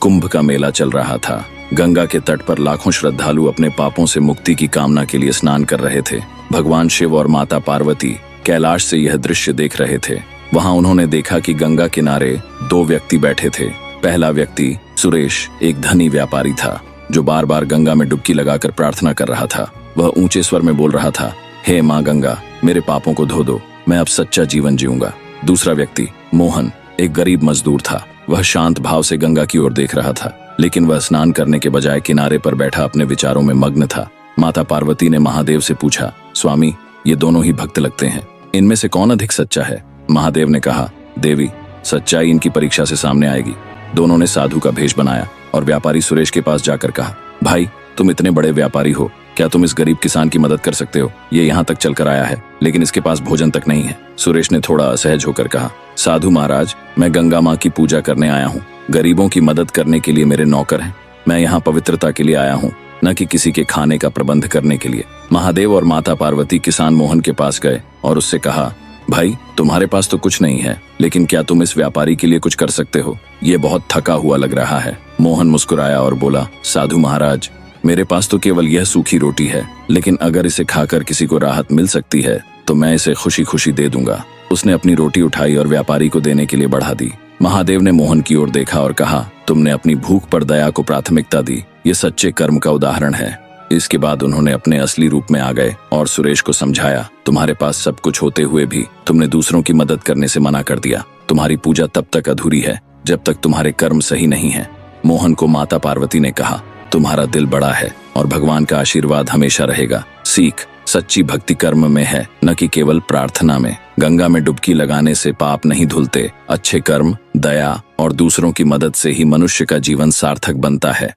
कुंभ का मेला चल रहा था। गंगा के तट पर लाखों श्रद्धालु अपने पापों से मुक्ति की कामना के लिए स्नान कर रहे थे। भगवान शिव और माता पार्वती कैलाश से यह दृश्य देख रहे थे। वहां उन्होंने देखा कि गंगा किनारे दो व्यक्ति बैठे थे। पहला व्यक्ति सुरेश एक धनी व्यापारी था जो बार बार गंगा में डुबकी लगाकर प्रार्थना कर रहा था। वह ऊंचे स्वर में बोल रहा था, हे माँ गंगा, मेरे पापों को धो दो, मैं अब सच्चा जीवन जीऊंगा। दूसरा व्यक्ति मोहन एक गरीब मजदूर था। वह शांत भाव से गंगा की ओर देख रहा था, लेकिन वह स्नान करने के बजाय किनारे पर बैठा अपने विचारों में मग्न था। माता पार्वती ने महादेव से पूछा, स्वामी, ये दोनों ही भक्त लगते हैं, इनमें से कौन अधिक सच्चा है? महादेव ने कहा, देवी, सच्चाई इनकी परीक्षा से सामने आएगी। दोनों ने साधु का भेष बनाया और व्यापारी सुरेश के पास जाकर कहा, भाई, तुम इतने बड़े व्यापारी हो, क्या तुम इस गरीब किसान की मदद कर सकते हो? ये यहाँ तक चलकर आया है, लेकिन इसके पास भोजन तक नहीं है। सुरेश ने थोड़ा असहज होकर कहा, साधु महाराज, मैं गंगा माँ की पूजा करने आया हूँ, गरीबों की मदद करने के लिए मेरे नौकर हैं। मैं यहाँ पवित्रता के लिए आया हूँ, न कि किसी के खाने का प्रबंध करने के लिए। महादेव और माता पार्वती किसान मोहन के पास गए और उससे कहा, भाई, तुम्हारे पास तो कुछ नहीं है, लेकिन क्या तुम इस व्यापारी के लिए कुछ कर सकते हो? ये बहुत थका हुआ लग रहा है। मोहन मुस्कुराया और बोला, साधु महाराज, मेरे पास तो केवल यह सूखी रोटी है, लेकिन अगर इसे खाकर किसी को राहत मिल सकती है तो मैं इसे खुशी खुशी दे दूंगा। उसने अपनी रोटी उठाई और व्यापारी को देने के लिए बढ़ा दी। महादेव ने मोहन की ओर देखा और कहा, तुमने अपनी भूख पर दया को प्राथमिकता दी, ये सच्चे कर्म का उदाहरण है। इसके बाद उन्होंने अपने असली रूप में आ गए और सुरेश को समझाया, तुम्हारे पास सब कुछ होते हुए भी तुमने दूसरों की मदद करने से मना कर दिया। तुम्हारी पूजा तब तक अधूरी है जब तक तुम्हारे कर्म सही नहीं है। मोहन को माता पार्वती ने कहा, तुम्हारा दिल बड़ा है और भगवान का आशीर्वाद हमेशा रहेगा। सीख सच्ची भक्ति कर्म में है, न कि केवल प्रार्थना में। गंगा में डुबकी लगाने से पाप नहीं धुलते। अच्छे कर्म, दया और दूसरों की मदद से ही मनुष्य का जीवन सार्थक बनता है।